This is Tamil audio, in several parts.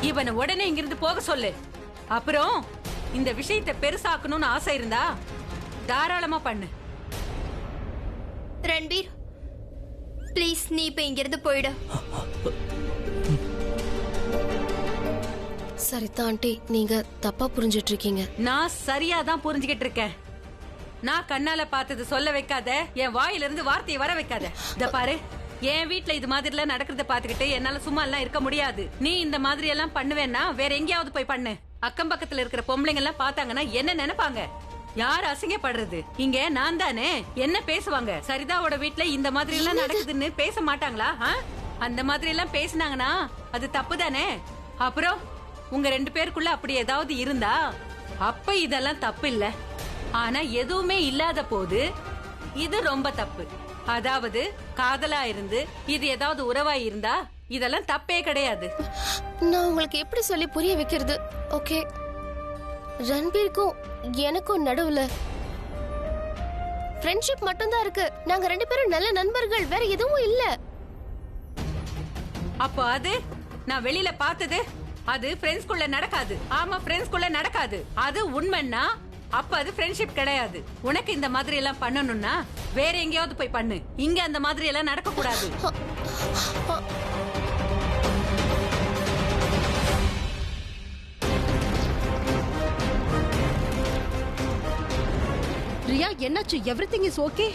இவனை உடனே இங்கிருந்து போக சொல்லு. அப்புறம் இந்த விஷயத்தை பெருசாக்கணும்னு ஆசை இருந்தா தாராளமா பண்ணு. ரன்பீர், ப்ளீஸ் நீ இப்ப இங்கிருந்து போயிடு. சரிதா ஆண்டி, நீங்க தப்பா புரிஞ்சிட்டு இருக்கீங்க. நான் சரியா தான் புரிஞ்சுக்கிட்டு இருக்கேன். நான் கண்ணால பார்த்தது சொல்ல வைக்காத, என் வாயில இருந்து வார்த்தையை வர வைக்காத. இத பாரு, என் வீட்டுல இது மாதிரி எல்லாம் நடக்கிறத பாத்துக்கிட்டு என்னால சும்மா எல்லாம் இருக்க முடியாது. நீ இந்த மாதிரி எல்லாம் பண்ணுவேன்னா வேற எங்கேயாவது போய் பண்ணு. அக்கம் பக்கத்துல இருக்கிற பொம்பளைங்க எல்லாம் பாத்தாங்கன்னா என்ன நினைப்பாங்க? யார் அசிங்கப்படுறது? இங்க நான் தானே. என்ன பேசுவாங்க? சரிதாவோட வீட்டுல இந்த மாதிரி எல்லாம் நடக்குதுன்னு பேச மாட்டாங்களா? அந்த மாதிரி எல்லாம் பேசினாங்கன்னா அது தப்பு தானே. அப்புறம் உங்க 2 பேருக்குள்ள அப்படி ஏதாவது இருந்தா அப்ப இதெல்லாம் தப்பு இல்ல. ஆனா எதுவுமே இல்லாத போது இது ரொம்ப தப்பு. அதாவது காதலா இருந்து இது ஏதாவது உறவா இருந்தா இதெல்லாம் தப்பே கிடையாது. நான் உங்களுக்கு எப்படி சொல்லி புரிய வைக்கிறது? ஓகே, ரன்பீருக்கும் எனக்கும் நடுவுல ஃப்ரெண்ட்ஷிப் மட்டும்தான் இருக்கு. நாங்க 2 பேரும் நல்ல நண்பர்கள், வேற எதுவும் இல்ல. அப்போ அது நான் வெளியில பார்த்தது அது ஃப்ரெண்ட்ஸ்குள்ள நடக்காது. ஆமா, ஃப்ரெண்ட்ஸ்குள்ள நடக்காது. அது உண்மைன்னா அப்ப அது ஃப்ரெண்ட்ஷிப் கிடையாது. உனக்கு இந்த மாதிரி எல்லாம் பண்ணணும்னா வேற எங்கேயாவது போய் பண்ணு. இங்க அந்த மாதிரி எல்லாம் நடக்க கூடாது. ரியா, என்னாச்சு? Everything is okay?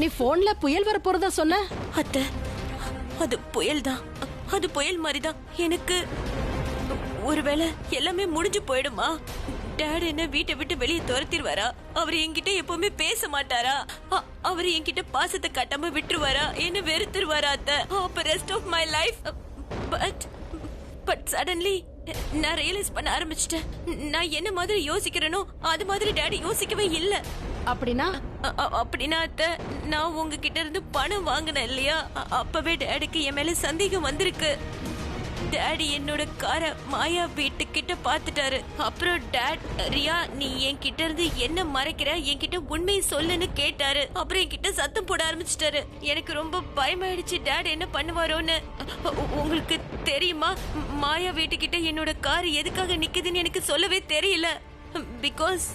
நீ போன்ல புயல் வர போறதா சொன்ன. அத்தை, அது புயல் தான். அது புயல் மாதிரிதான். எனக்கு ஒருவேளை எல்லாமே முடிஞ்சு போயிடுமா? டாட் என்ன வீட்டை விட்டு வெளியே துரத்திடுவாரா? அவர் என்கிட்ட எப்பவுமே பேச மாட்டாரா? அவர் என்கிட்ட பாசத்தை காட்டாம விட்டுருவாரா? என்ன வெறுத்துருவாரா அத்தை? அப்ப rest of my life. But suddenly நான் ரியலைஸ் பண்ண ஆரம்பிச்சிட்டேன். நான் என்ன மாதிரி யோசிக்கிறேனோ அது மாதிரி டாடி யோசிக்கவே இல்ல. அப்படின்னா அத்தை, நான் உங்ககிட்ட இருந்து பணம் வாங்கினேன் இல்லையா, அப்பவே டாடிக்கு என் மேல சந்தேகம் வந்திருக்கு. டாடி என்னோட காரை மாயா வீட்டுக்கிட்ட பாத்துட்டாரு. அப்புறம் டாட், ரியா நீ என்கிட்ட இருந்து என்ன மறைக்கிற, என்கிட்ட உண்மையை சொல்லுன்னு கேட்டாரு. அப்புறம் என்கிட்ட சத்தம் போட ஆரம்பிச்சிட்டாரு. எனக்கு ரொம்ப பயமாயிடுச்சு டாட் என்ன பண்ணுவாரோன்னு. உங்களுக்கு தெரியுமா, மாயா வீட்டுக்கிட்ட என்னோட கார் எதுக்காக நிக்குதுன்னு எனக்கு சொல்லவே தெரியல. பிகாஸ்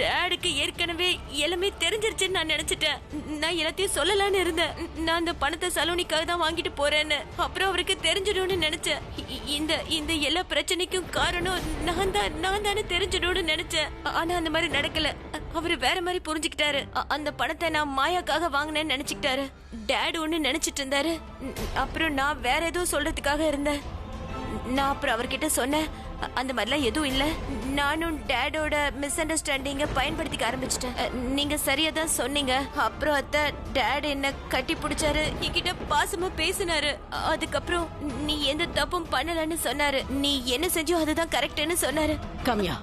டாடுக்கு ஏற்கனவே எல்லாமே தெரிஞ்சிருச்சுன்னு நான் நினைச்சிட்டேன். நான் எல்லாத்தையும் சொல்லலான்னு இருந்தேன். நான் அந்த பணத்தை சலோனிக்காக தான் வாங்கிட்டு போறேன்னு. அப்புறம் அவருக்கு தெரிஞ்சிடும்னு நினைச்சேன். இந்த எல்லா பிரச்சனைக்கும் காரணம் நான் தானே தெரிஞ்சிடும்னு நினைச்சேன். ஆனா அந்த மாதிரி நடக்கல. அவரு வேற மாதிரி புரிஞ்சுக்கிட்டாரு. அந்த பணத்தை நான் மாயாக்காக வாங்கினேன்னு நினைச்சுக்கிட்டாரு. டாட் ஒண்ணு நினைச்சிட்டு இருந்தாரு. அப்புறம் நான் வேற ஏதோ சொல்றதுக்காக இருந்தேன். நான் அப்புறம் அவர்கிட்ட சொன்னேன், அந்த மாதிரிலாம் எதுவும் இல்ல, நானும் டாடோட மிஸ் அண்டர்ஸ்டாண்டிங்க பயன்படுத்திக்க ஆரம்பிச்சிட்டேன். நீங்க சரியா தான் சொன்னீங்க. அப்புறம் அத்தை, டாட் என்ன கட்டி பிடிச்சாரு, என்கிட்ட பாசமா பேசினாரு. அதுக்கப்புறம் நீ எந்த தப்பும் பண்ணலன்னு சொன்னாரு. நீ என்ன செஞ்சோ அதுதான் கரெக்ட்னு சொன்னாரு. கம்யா,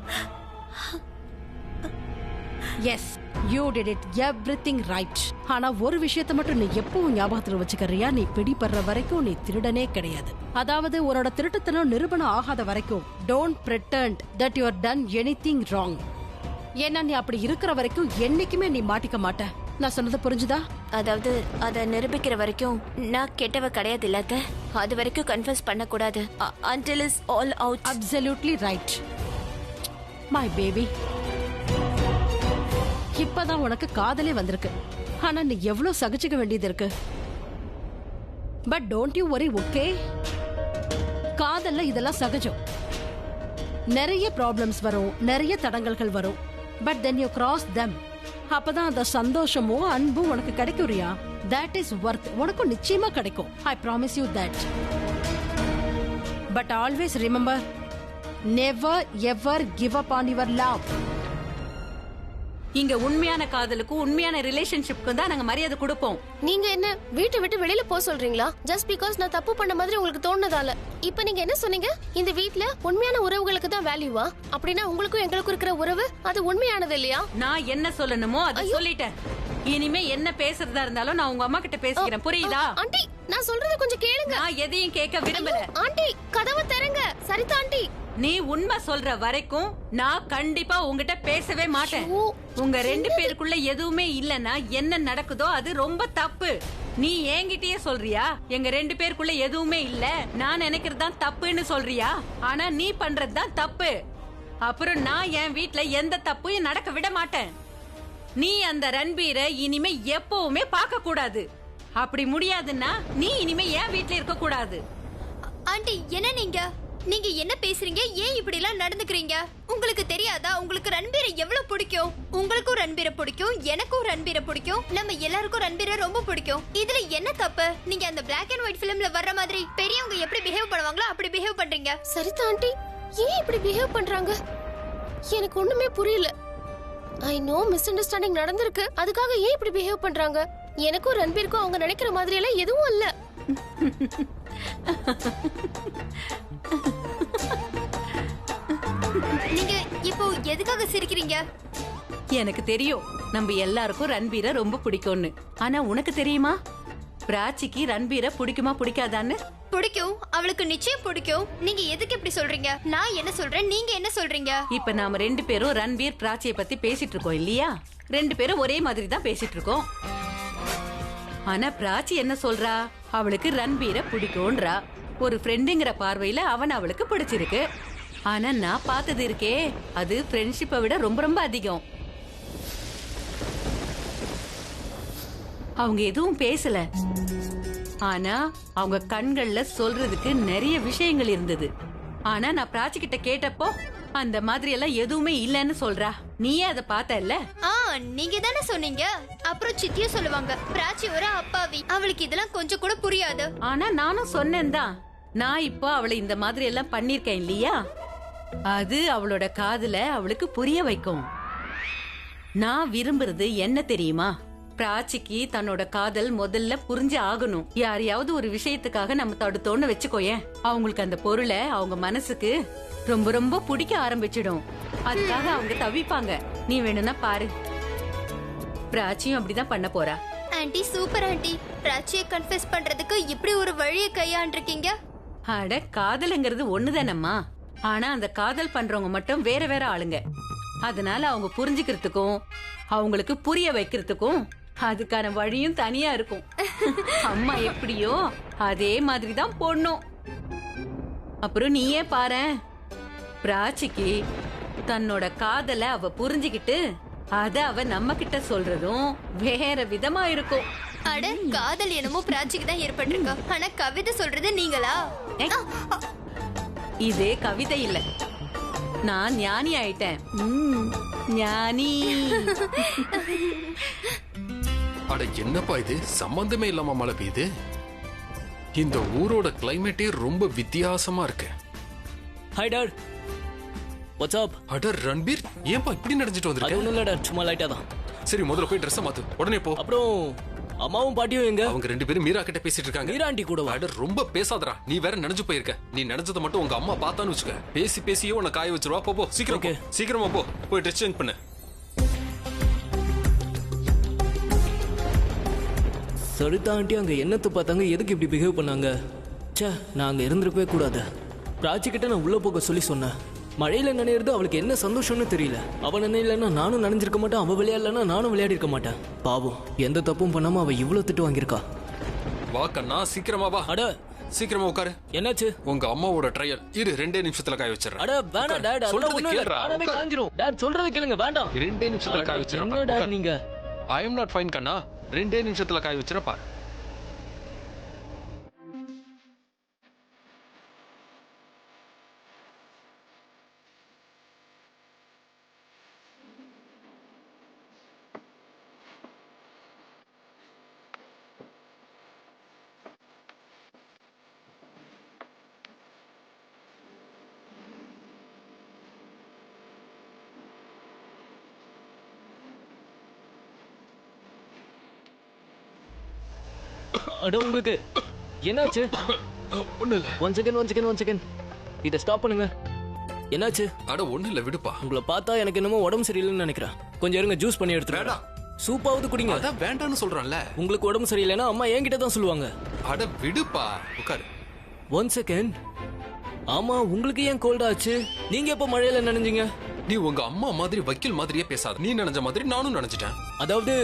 yes, you did it, everything right. ஆனா ஒரு விஷயத்தை மட்டும் நீ எப்பவும் ஞாபகத்துல வச்சுக்கறியா, நீ பிடிபடுற வரைக்கும் நீ திருடனே கிடையாது. அதாவது உன்னோட திருட்டுத்தனம் நிரூபணம் ஆகாத வரைக்கும் don't pretend that you are done anything wrong. ஏன்னா நீ அப்படி இருக்கிற வரைக்கும் என்னைக்குமே நீ மாட்டிக்க மாட்ட. நான் சொன்னது புரிஞ்சுதா? அதாவது அதை நிரூபிக்கிற வரைக்கும் நான் கெட்டவ கிடையாது இல்லாத, அது வரைக்கும் கன்ஃபஸ் பண்ண கூடாது. until is all out. Absolutely right, my baby. இப்பதான் உனக்கு காதலே வந்திருக்கு. ஆனா நீ எவ்வளவு சகிச்சுக்க வேண்டியது இருக்கு. பட் டோன்ட் யூ வரி, ஓகே? காதல்ல இதெல்லாம் சகஜம். நிறைய ப்ராப்ளம்ஸ் வரும், நிறைய தடங்கல்கள் வரும். But then you cross them. அப்பதான் அந்த சந்தோஷமும் அன்பும் உனக்கு கிடைக்குறியா? that is worth. உனக்கு நிச்சயமா கிடைக்கும். I promise you that. But always remember, never ever give up on your love. இங்க உண்மையான காதலுக்கும் உண்மையான ரிலேஷன்ஷிப்க்கும் தான் நாங்க மரியாதை கொடுப்போம். நீங்க என்ன வீட்டை விட்டு வெளியில போக சொல்றீங்களா? ஜஸ்ட் பிகாஸ் நான் தப்பு பண்ண மாதிரி உங்களுக்கு தோணுனதால. இப்ப நீங்க என்ன சொன்னீங்க? இந்த வீட்ல உண்மையான உறவுகளுக்கு தான் வேல்யூவா? அப்படின்னா உங்களுக்கும் எங்களுக்கும் இருக்கிற உறவு அது உண்மையானது இல்லையா? நான் என்ன சொல்லணுமோ அதை சொல்லிட்டேன். இனிமே என்ன பேசுறதா இருந்தாலும் நான் உங்க அம்மா கிட்ட பேசிக்கிறேன், புரியுதா? ஆண்டி நான் சொல்றத கொஞ்சம் கேளுங்க. நான் எதையும் கேட்க விரும்பல. ஆண்டி கதவை திறங்க. சரிதா ஆண்டி. நீ உண்மை சொல்ற வரைக்கும் நான் கண்டிப்பா உங்ககிட்ட பேசவே மாட்டேன். ஓ, உங்க ரெண்டு பேருக்குள்ள எதுவுமே இல்லனா என்ன நடக்குதோ அது ரொம்ப தப்பு. நீ என்கிட்டயே சொல்றியா எங்க ரெண்டு பேருக்குள்ள எதுவுமே இல்ல, நான் நினைக்கிறது தான் தப்புன்னு சொல்றியா? ஆனா நீ பண்றது தான் தப்பு. அப்புறம் நான் என் வீட்ல எந்த தப்பும் நடக்க விட மாட்டேன். நீ அந்த ரன்பீரை இனிமே எப்பவுமே பார்க்க கூடாது. அப்படி முடியாதுன்னா நீ இனிமே என் வீட்ல இருக்க கூடாது. ஆண்டி என்ன நீங்க என்ன பேசுறீங்க? ஏன் இப்படி எல்லாம் நடந்துக்கிறீங்க? உங்களுக்கு தெரியாதா உங்களுக்கு ரன்பீரை எவ்வளவு பிடிக்கும்? உங்களுக்கும் ரன்பீரை பிடிக்கும், எனக்கும் ரன்பீரை பிடிக்கும், நம்ம எல்லாருக்கும் ரன்பீரை ரொம்ப பிடிக்கும். இதுல என்ன தப்பு? நீங்க அந்த பிளாக் அண்ட் ஒயிட் பிலிம்ல வர்ற மாதிரி பெரியவங்க எப்படி பிஹேவ் பண்ணுவாங்களோ அப்படி பிஹேவ் பண்றீங்க. சரிதா ஆண்டி, ஏன் இப்படி பிஹேவ் பண்றாங்க? எனக்கு ஒண்ணுமே புரியல. ஐ நோ மிஸ் அண்டர்ஸ்டாண்டிங் நடந்திருக்கு, அதுக்காக ஏன் இப்படி பிஹேவ் பண்றாங்க? எனக்கும் ரன்பீருக்கும் அவங்க நினைக்கிற மாதிரி எல்லாம் எதுவும் இல்ல. நீங்க இப்போ எதுக்காக சிரிக்கிறீங்க? எனக்கு தெரியும் நம்ம எல்லாருக்கும் ரன்பீரை ரொம்ப பிடிக்கும்னு. ஆனா உனக்கு தெரியுமா பிராச்சிக்கு ரன்பீரை பிடிக்குமா பிடிக்காதான்னு? பிடிக்கும், அவளுக்கு நிச்சயம் பிடிக்கும். நீங்க எதுக்கு இப்படி சொல்றீங்க? நான் என்ன சொல்றேன், நீங்க என்ன சொல்றீங்க? இப்ப நாம ரெண்டு பேரும் ரன்பீர் பிராச்சியை பத்தி பேசிட்டு இருக்கோம் இல்லையா? ரெண்டு பேரும் ஒரே மாதிரி தான் பேசிட்டு இருக்கோம். ஆனா பிராச்சி என்ன சொல்றா? அவளுக்கு ரன்பீரை பிடிக்கும்ன்றா. ஒரு ஃப்ரெண்டுங்கிற பார்வையில அவன் அவளுக்கு பிடிச்சிருக்கு. ஆனா நான் பார்த்தது இருக்கே, அது ஃப்ரெண்ட்ஷிப்பை விட ரொம்ப ரொம்ப அதிகம். அவங்க எதுவும் பேசல, ஆனா அவங்க கண்கள்ல சொல்றதுக்கு நிறைய விஷயங்கள் இருந்தது. ஆனா நான் பிராச்சி கிட்ட கேட்டப்போ அந்த மாதிரி எல்லாம் எதுவுமே இல்லன்னு சொல்றா. நீயே அதை பார்த்தல்ல? நீங்க தானே சொன்னீங்க. அப்புறம் சித்தியும் சொல்லுவாங்க பிராச்சி ஒரு அப்பாவி, அவளுக்கு இதெல்லாம் கொஞ்சம் கூட புரியாது. ஆனா நானும் சொன்னேன் தான், நான் இப்போ அவளை இந்த மாதிரி எல்லாம் பண்ணிருக்கேன் இல்லையா? அது அவளோட காதுல அவளுக்கு புரிய வைக்கும். நான் விரும்புறது என்ன தெரியுமா? பிராச்சிக்கு தன்னோட காதல் முதல்ல புரிஞ்சு ஆகணும். யாரையாவது ஒரு விஷயத்துக்காக நம்ம தடுத்தோன்னு வச்சுக்கோயேன், அவங்களுக்கு அந்த பொருளை அவங்க மனசுக்கு ரொம்ப ரொம்ப பிடிக்க ஆரம்பிச்சிடும். அதுக்காக அவங்க தவிப்பாங்க. நீ வேணும்னா பாரு, பிராச்சியும் அப்படிதான் பண்ண போறா. ஆண்டி சூப்பர் ஆண்டி, பிராச்சியை கன்ஃபெஸ் பண்றதுக்கு இப்படி ஒரு வழியை கையாண்டிருக்கீங்க. அட காதல்ங்கிறது ஒண்ணுதானம்மா. ஆனா அந்த காதல் பண்றவங்க மட்டும் வேற வேற ஆளுங்க. அதனால அவங்க புரிஞ்சுக்கிறதுக்கும் அவங்களுக்கு புரிய வைக்கிறதுக்கும் அதுக்கான வழியும் தனியா இருக்கும். அம்மா எப்படியோ அதே மாதிரிதான் பொண்ணும். அப்புறம் நீயே பாரேன், பிராச்சிக்கு தன்னோட காதலை அவ புரிஞ்சுக்கிட்டு அத அவ நம்ம கிட்ட சொல்றதும் வேற விதமா இருக்கும். அட காதல் என்னமோ பிராச்சிக்கு தான் ஏற்பட்டிருக்கு, ஆனா கவிதை சொல்றது நீங்களா? இது கவிதை இல்ல, நான் ஞானி ஆயிட்டேன். ஞானி. அட என்னப்பா இது, சம்பந்தமே இல்லாம மழை பெய்யுது. இந்த ஊரோட கிளைமேட்டே ரொம்ப வித்தியாசமா இருக்கு. Hi dad, what's up? அட ரன்பீர், ஏன்பா இப்படி நடந்துட்டு அது வந்திருக்க? ஒண்ணும் இல்ல டாட், சும்மா லைட்டா தான். சரி முதல்ல போய் ட்ரெஸ் மாத்து, உடனே போ. அப்புறம் அம்மாவும் பாட்டியும் எங்க? அவங்க ரெண்டு பேரும் மீரா கிட்ட பேசிட்டு இருக்காங்க. மீரா ஆண்டி கூட வா. அட ரொம்ப பேசாதடா, நீ வேற நினைஞ்சு போயிருக்க. நீ நினைச்சத மட்டும் உங்க அம்மா பார்த்தான்னு வச்சுக்க, பேசி பேசியே உன்னை காய வச்சிருவா. போ சீக்கிரம் போ, சீக்கிரமா போ, போய் ட்ரெஸ் சேஞ்ச் பண்ணு. சரிதா ஆண்டி அங்க என்னத்தை பார்த்தாங்க, எதுக்கு இப்படி பிஹேவ் பண்ணாங்க? ச்சே, நான் அங்க இருந்திருக்கவே கூடாது. பிராச்சி கிட்ட நான் உள்ள போக சொல்லி சொன்னேன். மழையில நினைறது அவளுக்கு என்ன சந்தோஷம்னு தெரியல. அவ நினைலன்னா நானும் நினைஞ்சிருக்க மாட்டேன், அவ விளையாடலன்னா நானும் விளையாடி இருக்க மாட்டேன். பாவம், எந்த தப்பும் பண்ணாம அவ இவ்வளவு திட்டு வாங்கியிருக்கா. வா கண்ணா, சீக்கிரமா வா. அட சீக்கிரமா உட்காரு. என்னாச்சு? உங்க அம்மாவோட ட்ரையல் இரு, 2 நிமிஷத்துல காய வச்சிடறேன். அட வேணாம் டாட், சொல்றது கேளுடா. காஞ்சிரும் டாட், சொல்றது கேளுங்க. வேண்டாம், 2 நிமிஷத்துல காய வச்சிடறேன். என்ன டாட் நீங்க? ஐ அம் நாட் ஃபைன் கண்ணா, 2 நிமிஷத்துல காய வச்சிடறேன் பாரு. அட உங்களுக்கு என்னாச்சு? ஒண்ணு இல்ல. ஒன் செகண்ட் இதை ஸ்டாப் பண்ணுங்க. என்னாச்சு? அட ஒண்ணு இல்ல, விடுப்பா. உங்களை பார்த்தா எனக்கு என்னமோ உடம்பு சரியில்லைன்னு நினைக்கிறேன். கொஞ்சம் இருங்க, ஜூஸ் பண்ணி எடுத்துட்டு வேண்டாம், சூப்பாவது குடிங்க. அதான் வேண்டாம்னு சொல்றேன்ல. உங்களுக்கு உடம்பு சரியில்லைன்னா அம்மா என்கிட்ட தான் சொல்லுவாங்க. அட விடுப்பா, உட்காரு. 1 செகண்ட். ஆமா, உங்களுக்கு ஏன் கோல்ட் ஆச்சு? நீங்க எப்ப மழையில நனைஞ்சீங்க? நீ உங்க அம்மா மாதிரி வக்கீல் மாதிரியே பேசாத. நீ நினைச்ச மாதிரி நானும் நினைச்சிட்டேன். அதாவது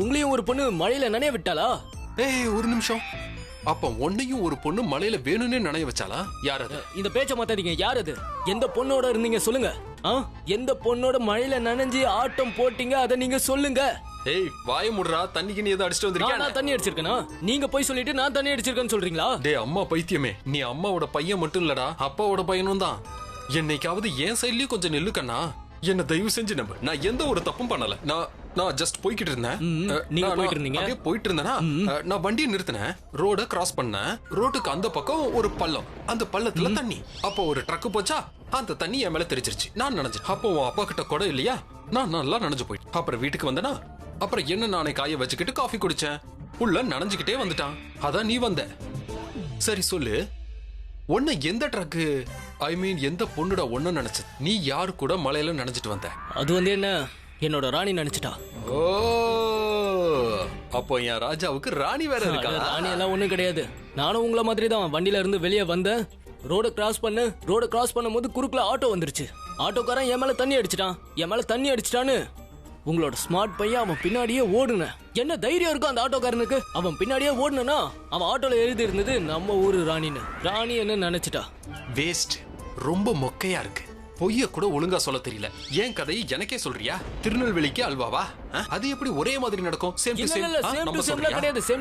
உங்களையும் ஒரு பொண்ணு மழையில நனைய விட்டாளா? ஏய், ஒரு நிமிஷம். அப்ப உன்னையும் ஒரு பொண்ணு மலையில வேணும்னே நனைய வச்சாளா? யார் அது? இந்த பேச்ச மாத்தாதீங்க. யார் அது? எந்த பொண்ணோட இருந்தீங்க சொல்லுங்க. எந்த பொண்ணோட மழையில நனைஞ்சு ஆட்டம் போட்டீங்க அத நீங்க சொல்லுங்க. ஏய், வாய முடுறா. தண்ணிக்கு நீ ஏதோ அடிச்சிட்டு வந்திருக்கியா? நான் தண்ணி அடிச்சிருக்கேனா? நீங்க போய் சொல்லிட்டு நான் தண்ணி அடிச்சிருக்கேன்னு சொல்றீங்களா? டேய் அம்மா பைத்தியமே, நீ அம்மாவோட பையன் மட்டும் இல்லடா, அப்பாவோட பையனும் தான். என்னைக்காவது என் சைட்லயும் கொஞ்சம் நெல்லு கண்ணா. என்ன தயவு செஞ்சு நம்பு. நான் எந்த ஒரு தப்பும் பண்ணல. நான் ஜஸ்ட் போய்கிட்டு இருந்தேன். நீங்க போயிட்டு இருந்தீங்க? அப்படியே போயிட்டு இருந்தேனா, நான் வண்டியை நிறுத்தினேன். ரோட கிராஸ் பண்ணேன். ரோட்டுக்கு அந்த பக்கம் ஒரு பள்ளம். அந்த பள்ளத்துல தண்ணி. அப்போ ஒரு ட்ரக் போச்சா, அந்த தண்ணி என் மேல தெரிச்சிருச்சு. நான் நனைஞ்சேன். அப்போ உன் அப்பா கிட்ட குடம் இல்லையா, நான் நல்லா நனைஞ்சு போயிட்டேன். அப்புறம் வீட்டுக்கு வந்தனா, அப்புறம் என்ன நானே காய வச்சுக்கிட்டு காஃபி குடிச்சேன். உள்ள நனைஞ்சுக்கிட்டே வந்துட்டான். அதான் நீ வந்த. சரி சொல்லு, உன்னை எந்த ட்ரக்கு, ஐ மீன் எந்த பொண்ணுடா ஒன்னு நினைச்சது? நீ யாரு கூட மலையில நினைச்சிட்டு வந்த? அது வந்து என்ன, என்னோட ராணி நினைச்சிட்டா. ஓ, அப்போ என் ராஜாவுக்கு ராணி வேற இருக்கா? ராணி எல்லாம் ஒண்ணும் கிடையாது. நானும் உங்கள மாதிரி தான் வண்டியில இருந்து வெளியே வந்தேன். ரோட கிராஸ் பண்ணும்போது குறுக்குல ஆட்டோ வந்துருச்சு. ஆட்டோக்காரன் என் மேல தண்ணி அடிச்சிட்டான்னு உங்களோட ஸ்மார்ட் பையன் அவன் பின்னாடியே ஓடுன. என்ன தைரியம் இருக்கும் அந்த ஆட்டோக்காரனுக்கு? அவன் பின்னாடியே ஓடுனா அவன் ஆட்டோல எழுதி இருந்தது நம்ம ஊரு ராணின்னு. ராணி என்ன நினைச்சிட்டா? வேஸ்ட். ரொம்ப மொக்கையா இருக்கு. பொய்ய கூட ஒழுங்கா சொல்ல தெரியல. ஏன் கதையை எனக்கே சொல்றியா? திருநெல்வேலிக்கு அல்வாவா? அது எப்படி ஒரே மாதிரி நடக்கும்? சேம்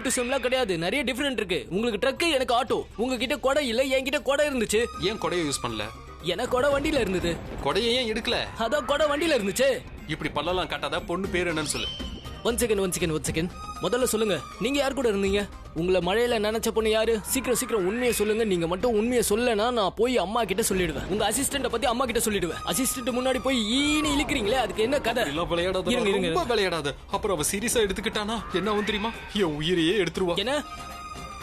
டு சேம் கிடையாது. நிறைய டிஃபரெண்ட் இருக்கு. உங்களுக்கு ட்ரக், எனக்கு ஆட்டோ. உங்ககிட்ட கொடை இல்ல, என்கிட்ட கொடை இருந்துச்சு. ஏன் கொடையை யூஸ் பண்ணல? எனக்கு கொடை வண்டியில இருந்தது. கொடையை ஏன் எடுக்கல? அதான் கொடை வண்டியில இருந்துச்சு. இப்படி பல்லெல்லாம் காட்டாத. பொண்ணு பேர் என்னன்னு சொல்லு. 1 செகண்ட். முதல்ல சொல்லுங்க, நீங்க யார் கூட இருந்தீங்க? உங்களை மழையில நினைச்ச பொண்ணு யாரு? சீக்கிரம் உண்மையை சொல்லுங்க. நீங்க மட்டும் உண்மையை சொல்லனா நான் போய் அம்மா கிட்ட சொல்லிடுவேன். உங்க அசிஸ்டன்ட பத்தி அம்மா கிட்ட சொல்லிடுவேன். அசிஸ்டன்ட் முன்னாடி போய் ஈனி இழுக்கிறீங்களே, அதுக்கு என்ன கதை? எல்லாம் விளையாடாத, ரொம்ப விளையாடாத. அப்புறம் அவ சீரியஸா எடுத்துக்கிட்டானா என்ன ஆகும் தெரியுமா? என் உயிரையே எடுத்துருவா. என்ன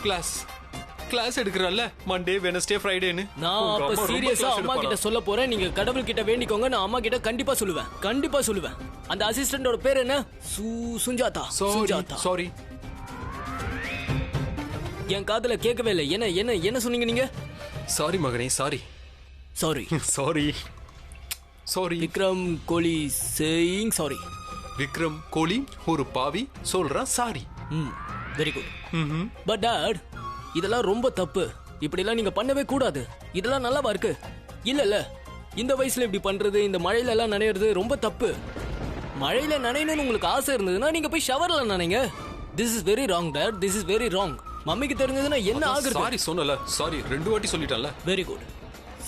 கிளாஸ் எடுக்கறல்ல, மண்டே வெனஸ்டே ஃப்ரைடேன்னு. நான் அப்ப சீரியஸா அம்மா கிட்ட சொல்ல போறேன். நீங்க கடவுள் கிட்ட வேண்டிக்கோங்க. நான் அம்மா கிட்ட கண்டிப்பா சொல்லுவேன். அந்த அசிஸ்டன்டோட பேர் என்ன? சுஜாதா. சாரி. என் காதுல கேட்கவே இல்லை. என்ன சொன்னீங்க நீங்க? சாரி மகனே, சாரி. விக்ரம் கோலி சேயிங் சாரி. விக்ரம் கோலி ஒரு பாவி சொல்றான் sorry. Very good. But dot, இதெல்லாம் ரொம்ப தப்பு. இப்படி எல்லாம் நீங்க பண்ணவே கூடாது. இதெல்லாம் நல்லாவா இருக்கு? இல்ல, இந்த வயசுல இப்படி பண்றது, இந்த மழையில எல்லாம் நனையிறது ரொம்ப தப்பு. மழையில நனையணும்னு உங்களுக்கு ஆசை இருந்ததுன்னா நீங்க போய் ஷவர்ல நனைங்க. This is very wrong dad, this is very wrong. மம்மிக்கு தெரிஞ்சதுன்னா என்ன ஆகுறது? சாரி சொன்னல, சாரி 2 வாட்டி சொல்லிட்டல. Very good.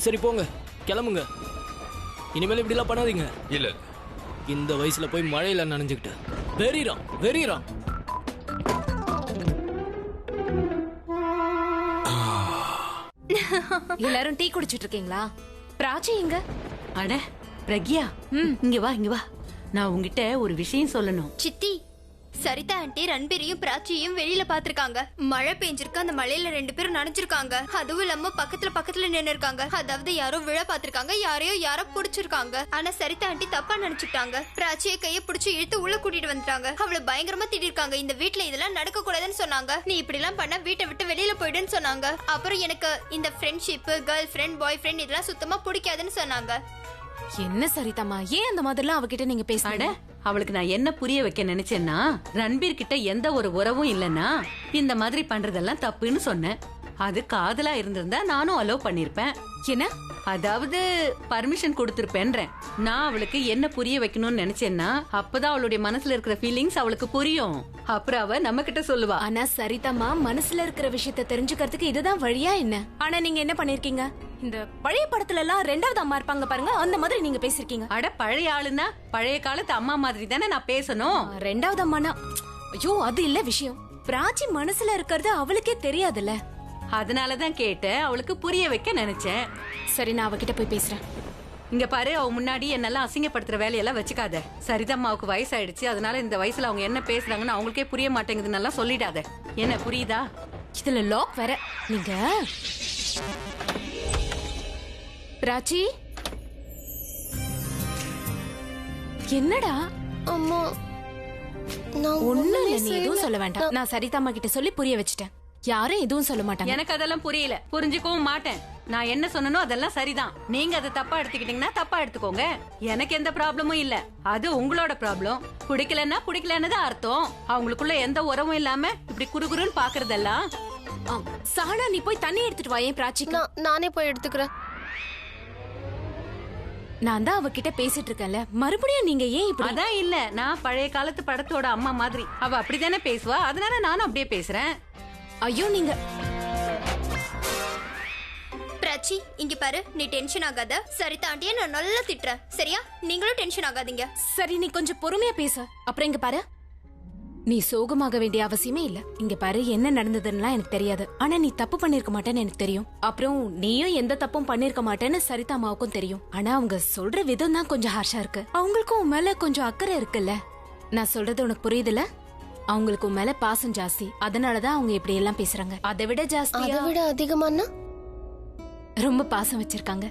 சரி போங்க, கிளம்புங்க. இனிமேல் இப்படி எல்லாம் பண்ணாதீங்க. இல்ல, இந்த வயசுல போய் மழையில நனைஞ்சுக்கிட்டு வெரி ராங். எல்லாரும் டீ குடிச்சிட்டு இருக்கீங்களா? பிராச்சி எங்க? அட பிரக்யா, இங்க வா. நான் உங்ககிட்ட ஒரு விஷயம் சொல்லணும். சித்தி, சரிதா ஆண்டி ரன்பீரையும் பிராச்சியையும் வெளியில பாத்திருக்காங்க. மழை பெஞ்சிருக்கு, அந்த மழையில 2 பேரும் நனைஞ்சிருக்காங்க. அதுவும் இல்லாம பக்கத்துல நின்னு இருக்காங்க. அதாவது யாரோ விழ பாத்திருக்காங்க, யாரோ புடிச்சிருக்காங்க. ஆனா சரிதா ஆண்டி தப்பா நினைச்சுட்டாங்க. பிராச்சியை கைய புடிச்சு இழுத்து உள்ள கூட்டிட்டு வந்துட்டாங்க. அவளை பயங்கரமா திட்டிருக்காங்க. இந்த வீட்டுல இதெல்லாம் நடக்க கூடாதுன்னு சொன்னாங்க. நீ இப்படி எல்லாம் பண்ண வீட்டை விட்டு வெளியில போயிடுன்னு சொன்னாங்க. அப்புறம் எனக்கு இந்த ஃப்ரெண்ட்ஷிப், கேர்ள் ஃப்ரெண்ட், பாய் ஃப்ரெண்ட் இதெல்லாம் சுத்தமா பிடிக்காதுன்னு சொன்னாங்க. என்ன சரிதாமா, ஏன் அந்த மாதிரிலாம் அவகிட்ட நீங்க பேசுறீங்க? அவளுக்கு நான் என்ன புரிய வைக்க நினைச்சேன்னா, ரன்பீர் கிட்ட எந்த ஒரு உறவும் இல்லைன்னா இந்த மாதிரி பண்றதெல்லாம் தப்புன்னு சொன்னேன். அது காதலா இருந்திருந்தா நானும் அலோவ் பண்ணிருப்பேன். என்ன? அதாவது பர்மிஷன் கொடுத்திருப்பேன்றேன். நான் அவளுக்கு என்ன புரிய வைக்கணும்னு நினைச்சேன்னா, அப்பதான் அவளுடைய மனசுல இருக்கிற ஃபீலிங்ஸ் அவளுக்கு புரியும். அப்புறம் அவ நம்ம கிட்ட சொல்லுவா. ஆனா சரிதாமா, மனசுல இருக்கிற விஷயத்த தெரிஞ்சுக்கிறதுக்கு இதுதான் வழியா என்ன? ஆனா நீங்க என்ன பண்ணிருக்கீங்க? இந்த பழைய படத்துல எல்லாம் 2வது அம்மா இருப்பாங்க பாருங்க, அந்த மாதிரி நீங்க பேசிருக்கீங்க. அட பழைய ஆளுன்னா பழைய காலத்து அம்மா மாதிரி தானே நான் பேசணும். 2வது அம்மானா ஐயோ அது இல்ல விஷயம். பிராச்சி மனசுல இருக்கிறது அவளுக்கே தெரியாதுல்ல. அதனாலதான் கேட்டேன், அவளுக்கு புரிய வைக்க நினைச்சேன். சரி, நான் அவகிட்ட போய் பேசுறேன். இங்க பாரு, அவ முன்னாடி என்னெல்லாம் அசிங்கப்படுத்துற வேலையெல்லாம் வச்சுக்காத. சரிதம்மாவுக்கு வயசாயிடுச்சு, அதனால இந்த வயசுல அவங்க என்ன பேசுறாங்கன்னு அவங்களுக்கே புரிய மாட்டேங்குதுன்னு சொல்லிடாத. என்ன புரியுதா? இதுல லாக் வேற. நீங்க பிராச்சி என்னடா? அம்மா, நான் ஒண்ணும் இல்ல, நீ செய்யல. எதுவும் சொல்ல வேண்டாம். நான் சரிதாம்மா கிட்ட சொல்லி புரிய வச்சுட்டேன். யாரும் எதுவும் சொல்ல மாட்டாங்க. எனக்கு அதெல்லாம் புரியல, புரிஞ்சுக்கவும் மாட்டேன். நான் என்ன சொன்னனோ அதெல்லாம் சரிதான். நீங்க அதை தப்பா எடுத்துக்கிட்டீங்கன்னா தப்பா எடுத்துக்கோங்க. எனக்கு எந்த ப்ராப்ளமும் இல்ல. அது உங்களோட ப்ராப்ளம். பிடிக்கலன்னா பிடிக்கலன்னு தான் அர்த்தம். அவங்களுக்குள்ள எந்த உறவும் இல்லாம இப்படி குறுகுறுன்னு பாக்குறதெல்லாம். சஹனா, நீ போய் தண்ணி எடுத்துட்டு வா. ஏன் பிராச்சிக்கு நானே போய் எடுத்துக்கிறேன். நான் தான் அவகிட்ட பேசிட்டு இருக்கேன்ல, மறுபடியும் நீங்க ஏன் இப்படி? அதான் இல்ல, நான் பழைய காலத்து படத்தோட அம்மா மாதிரி. அவ அப்படித்தானே பேசுவா, அதனால நானும் அப்படியே பேசுறேன். ஐயோ, நீங்க பிராச்சி, இங்க பாரு, நீ டென்ஷன் ஆகாத. சரிதா ஆண்டியை நான் நல்லா திட்டுறேன், சரியா? நீங்களும் டென்ஷன் ஆகாதீங்க. சரி, நீ கொஞ்சம் பொறுமையா பேசு. அப்புறம் இங்க பாரு, நீ சோகமாக வேண்டிய அவசியமே இல்ல. இங்க பாரு, என்ன நடந்ததுன்னு எனக்கு தெரியாது. ஆனா நீ தப்பு பண்ணிருக்க மாட்டேன்னு எனக்கு தெரியும். அப்புறம் நீயும் எந்த தப்பும் பண்ணிருக்க மாட்டேன்னு சரிதா அம்மாவுக்கும் தெரியும். ஆனா அவங்க சொல்ற விதம் தான் கொஞ்சம் ஹார்ஷா இருக்கு. அவங்களுக்கும் உன் மேல கொஞ்சம் அக்கறை இருக்குல்ல. நான் சொல்றது உனக்கு புரியுதுல? அவங்களுக்கு உன் மேல பாசம் ஜாஸ்தி, அதனாலதான் அவங்க இப்படி எல்லாம் பேசுறாங்க. அதை விட ஜாஸ்தி, அதை விட அதிகமானா ரொம்ப பாசம் வச்சிருக்காங்க.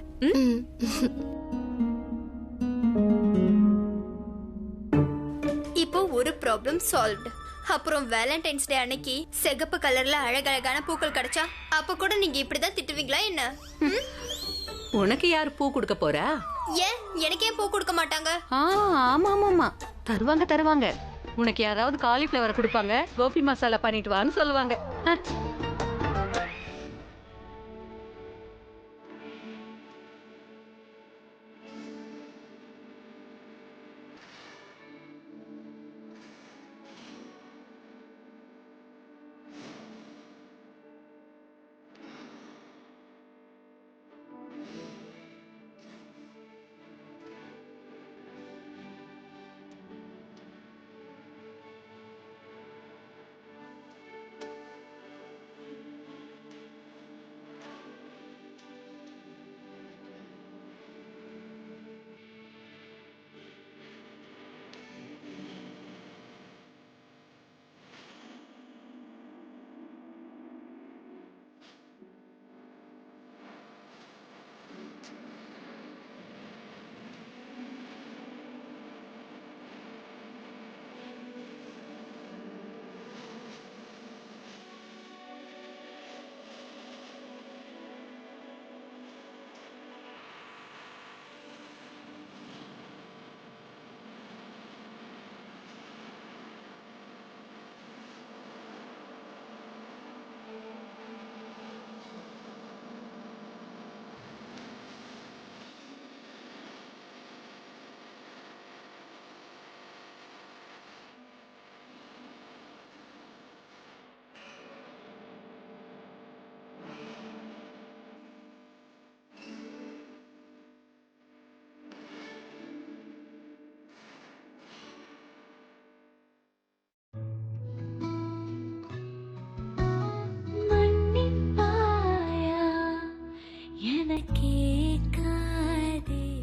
இப்போ ஒரு ப்ராப்ளம் சால்வ்டு. அப்புறம் வேலண்டைன்ஸ் டே அன்னைக்கு சிகப்பு கலர்ல அழகழகான பூக்கள் கிடைச்சா அப்ப கூட நீங்க இப்படிதான் திட்டுவீங்களா என்ன? உனக்கு யாரு பூ கொடுக்க போறா? ஏன் எனக்கே பூ கொடுக்க மாட்டாங்க? ஆமா ஆமா, தருவாங்க தருவாங்க. உனக்கு யாராவது காலிஃபிளவர் கொடுப்பாங்க, கோபி மசாலா பண்ணிட்டு வான்னு சொல்லுவாங்க.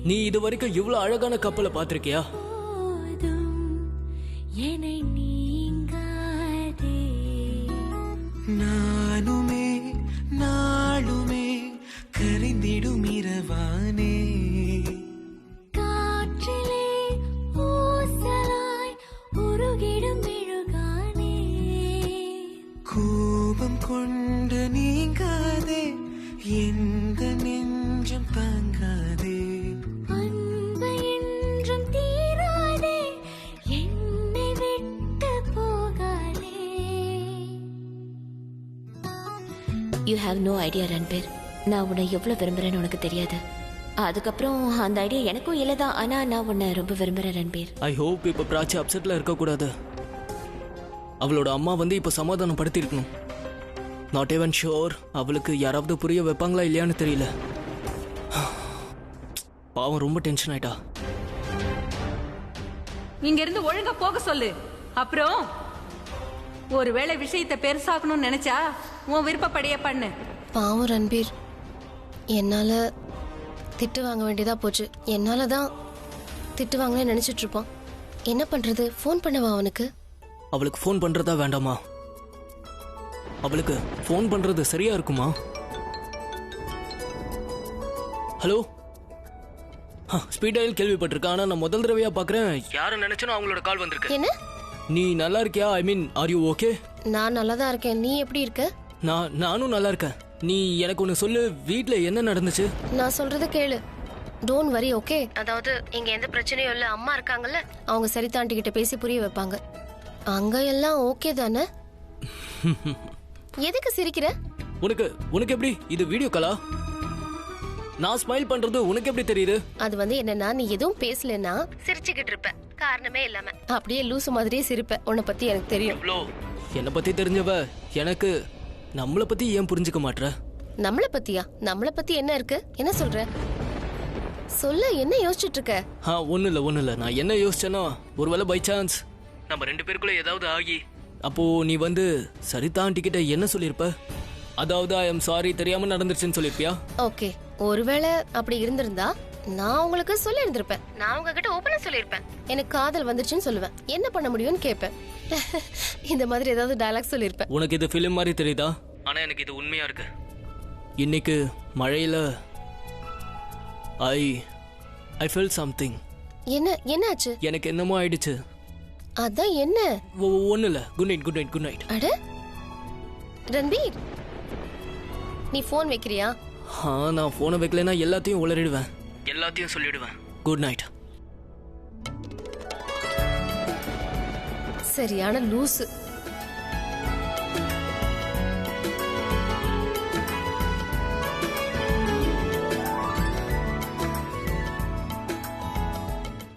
நீ இது வரைக்கும் இவ்வளவு அழகான கப்பலை பார்த்திருக்கியா? நானுமே நாளுமே கரைந்திடும் இரவானே, காற்றிலே ஊசலாய் உருகிடும் மெழுகானே, கோபம் கொண்டு நீங்காதே, எந்த நெஞ்சம் தாங்காதே, அன்பு என்றும் தீராதே, என்னை விட்டு போகாதே. You have no idea Ranbir. நான் உன்னை எவ்வளவு விரும்புறேன்னு உனக்கு தெரியாது. அதுக்கப்புறம் அந்த ஐடியா எனக்கும் இல்லதான். ஆனா நான் உன்னை ரொம்ப விரும்புறேன் ரன்பீர். ஐ ஹோப் இப்ப பிராச்சி அப்செட்ல இருக்க கூடாது. அவளோட அம்மா வந்து இப்ப சமாதானம் படுத்திருக்கணும். நாட் ஈவன் ஷோர் அவளுக்கு யாராவது புரிய வைப்பாங்களா இல்லையான்னு தெரியல. பாவம் ரொம்ப டென்ஷன் ஆயிட்டா. இங்க இருந்து ஒழுங்கா போக சொல்லு. அப்புறம் ஒருவேளை விஷயத்தை பெருசாக்கணும்னு நினைச்சா உன் விருப்பப்படியே பண்ணு. பாவம் ரன்பீர், என்னால திட்டு வாங்க வேண்டியதா போச்சு. என்னால தான் திட்டு வாங்கன்னு நினைச்சிட்டு இருப்பான். என்ன பண்றது? ஃபோன் பண்ணவா அவனுக்கு? அவளுக்கு ஃபோன் பண்றதா வேண்டாமா? அவளுக்கு ஃபோன் பண்றது சரியா இருக்குமா? ஹலோ, ஸ்பீட் டயல் கேள்விப்பட்டிருக்கேன். ஆனா நான் முதல் தடவையா பாக்குறேன். யாரும் நினைச்சனும் அவங்களோட கால் வந்திருக்கு. என்ன நீ நல்லா இருக்கியா? ஐ மீன் ஆர் யூ ஓகே? நான் நல்லா தான் இருக்கேன். நீ எப்படி இருக்க? நானும் நல்லா இருக்கேன். நீ எனக்கு ஒன்று சொல்லு, வீட்ல என்ன நடந்துச்சு? நான் சொல்றத கேளு. Don't worry, okay? அதாவது இங்க எந்த பிரச்சனையும் இல்ல. அம்மா இருக்காங்கல்ல, அவங்க சரிதா ஆண்டி கிட்ட பேசி புரிய வைப்பாங்க. அங்க எல்லாம் ஓகே தானே? எதுக்கு சிரிக்கிற? உனக்கு எப்படி இது வீடியோ காலா? நான் ஸ்மைல் பண்றது உனக்கு எப்படி தெரியுது? அது வந்து என்னன்னா, நீ எதுவும் பேசலன்னா சிரிச்சுக்கிட்டு இருப்ப, காரணமே இல்லாம. அப்படியே லூசு மாதிரியே சிரிப்ப. உன்னை பத்தி எனக்கு தெரியும். என்னை பத்தி தெரிஞ்சவ எனக்கு நம்மள பத்தி ஏன் புரிஞ்சுக்க மாட்ற? நம்மள பத்தியா? நம்மள பத்தி என்ன இருக்கு? என்ன சொல்ற? சொல்ல, என்ன யோசிச்சுட்டு இருக்க? ஒண்ணு இல்ல. நான் என்ன யோசிச்சேன்னா, ஒருவேளை பை சான்ஸ் நம்ம 2 பேருக்குள்ள ஏதாவது ஆகி அப்போ நீ வந்து சரிதா ஆண்டி கிட்ட என்ன சொல்லிருப்ப? அதாவது ஐ எம் சாரி, தெரியாம நடந்துருச்சுன்னு சொல்லிருப்பியா? ஓகே, ஒருவேளை அப்படி இருந்திருந்தா நான் உங்களுக்கு சொல்லி இருந்திருப்பேன். நான் உங்ககிட்ட ஓபனா சொல்லிருப்பேன். எனக்கு காதல் வந்துச்சுன்னு சொல்லுவேன். என்ன பண்ண முடியும்னு கேட்பேன். இந்த மாதிரி ஏதாவது டயலாக் சொல்லிருப்பேன். உனக்கு இது ஃபிலிம் மாதிரி தெரியுதா? ஆனா எனக்கு இது உண்மையா இருக்கு. இன்னைக்கு மழையில ஐ ஃபெல் சம்திங். என்னாச்சு? எனக்கு என்னமோ ஆயிடுச்சு. அதான் என்ன? ஒண்ணு இல்ல. Good night. அட ரன்பீர், நீ போன் வைக்கிறியா? நான் போனை வைக்கலனா எல்லாத்தையும் உளறிடுவேன், எல்லாத்தையும் சொல்லிடுவேன். Good night. சரியான லூசு.